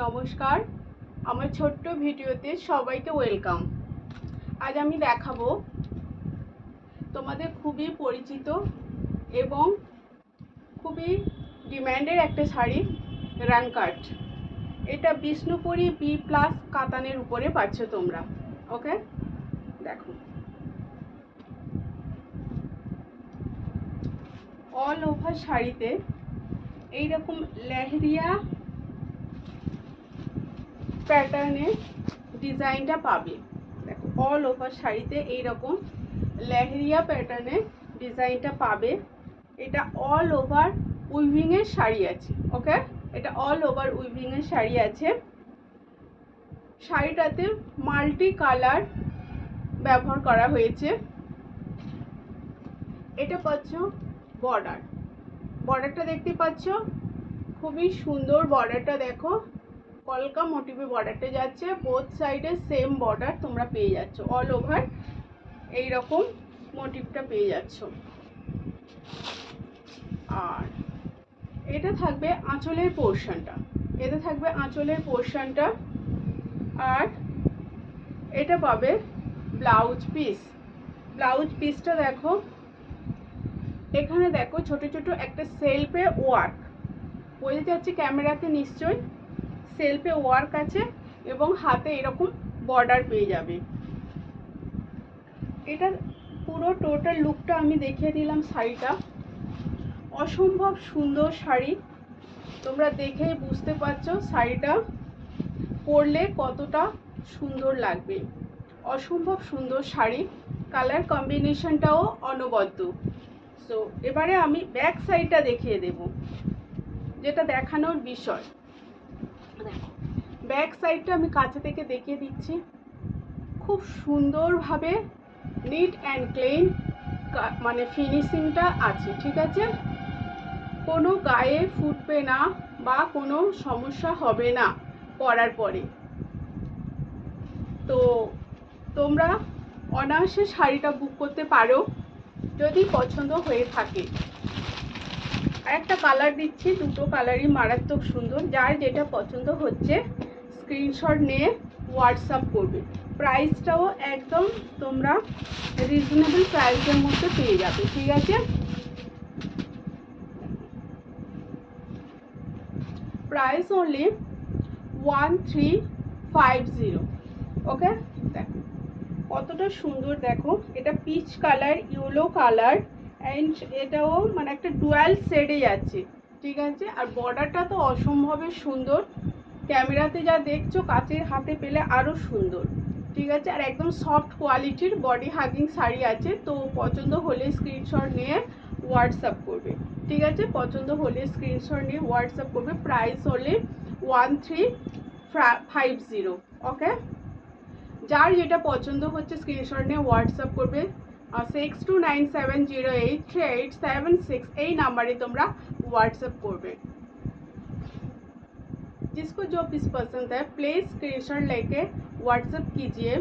নমস্কার, আমার ছোট্ট ভিডিওতে সবাইকে ওয়েলকাম। আজ আমি দেখাবো তোমাদের খুবই পরিচিত এবং খুবই ডিমান্ডের একটা শাড়ি, রান কাট। এটা বিষ্ণুপুরি বি প্লাস কাতানের উপরে পাচ্ছ তোমরা। ওকে, দেখো অল ওভার শাড়িতে এইরকম লেহরিয়া প্যাটার্নের ডিজাইনটা পাবে। দেখো অল ওভার শাড়িতে এইরকম লেহরিয়া প্যাটার্নের ডিজাইনটা পাবে। এটা অল ওভার উইভিংয়ের শাড়ি আছে। ওকে, এটা অল ওভার উইভিংয়ের শাড়ি আছে। শাড়িটাতে মাল্টি কালার ব্যবহার করা হয়েছে। এটা পাচ্ছ বর্ডারটা দেখতে পাচ্ছ, খুবই সুন্দর বর্ডারটা। দেখো কলকা মোটিভে বর্ডারটা যাচ্ছে, বোথ সাইডে সেম বর্ডার তোমরা পেয়ে যাচ্ছ। অল ওভার এইরকম মোটিভটা পেয়ে যাচ্ছ। আর এটা থাকবে আঁচলের পোর্শনটা, আর এটা পাবে ব্লাউজ পিসটা। দেখো এখানে দেখো ছোট ছোট একটা সেলফে ওয়ার্ক বোঝা যাচ্ছে ক্যামেরাতে, নিশ্চয়ই সেলফে ওয়ার্ক আছে এবং হাতে এরকম বর্ডার পেয়ে যাবে। এটা পুরো টোটাল লুকটা আমি দেখিয়ে দিলাম। শাড়িটা অসম্ভব সুন্দর শাড়ি, তোমরা দেখেই বুঝতে পারছো শাড়িটা পরলে কতটা সুন্দর লাগবে। অসম্ভব সুন্দর শাড়ি, কালার কম্বিনেশনটাও অনবদ্য। সো এবারে আমি ব্যাক সাইডটা দেখিয়ে দেব, যেটা দেখানোর বিষয়। ব্যাক সাইডটা আমি কাছে থেকে দেখিয়ে দিচ্ছি। খুব সুন্দরভাবে নিট অ্যান্ড ক্লিন মানে ফিনিশিংটা আছে, ঠিক আছে? কোনো গায়ে ফুটবে না বা কোনো সমস্যা হবে না পরার পরে। তো তোমরা অনায়াসে শাড়িটা বুক করতে পারো যদি পছন্দ হয়ে থাকে। একটা কালার দিচ্ছি, দুটো কালারই মারাত্মক সুন্দর। যার যেটা পছন্দ হচ্ছে স্ক্রিনশট নিয়ে হোয়াটসঅ্যাপ করবে। প্রাইসটাও একদম তোমরা রিজনেবল প্রাইসের মধ্যে পেয়ে যাবে, ঠিক আছে? Price only 1350। ওকে, দেখো কতটা সুন্দর। দেখো এটা peach colour, yellow colour, and এটাও মানে একটা ডুয়াল শেডে যাচ্ছে, ঠিক আছে? আর বর্ডারটা তো অসম্ভবের সুন্দর, ক্যামেরাতে যা দেখছো কাছের হাতে পেলে আরও সুন্দর, ঠিক আছে? আর একদম সফট কোয়ালিটির বডি হাগিং শাড়ি আছে। তো পছন্দ হলে স্ক্রিনশট নিয়ে হোয়াটসঅ্যাপ করবে, ঠিক আছে? পছন্দ হলে স্ক্রিনশট নিয়ে হোয়াটসঅ্যাপ করবে। প্রাইস হলে 1350। ওকে, যার যেটা পছন্দ হচ্ছে স্ক্রিনশট নিয়ে হোয়াটসঅ্যাপ করবে। 6297083876 এই নাম্বারে তোমরা व्हाट्सएप করবে। जिसको जो पीस पसंद है प्लीज़ स्क्रीनशॉट लेके व्हाट्सएप कीजिए।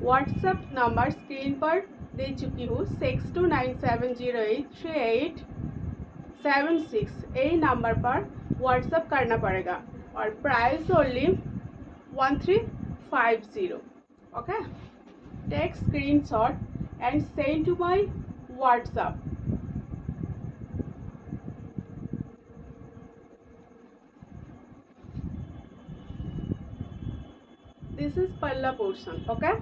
व्हाट्सएप नंबर स्क्रीन पर दे चुकी हूँ, 6297083876 এই নাম্বার पर व्हाट्सएप करना पड़ेगा। और price only 1350। Okay, take screenshot and send to my WhatsApp. This is Palla portion. Okay,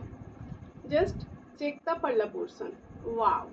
just check the Palla portion. Wow.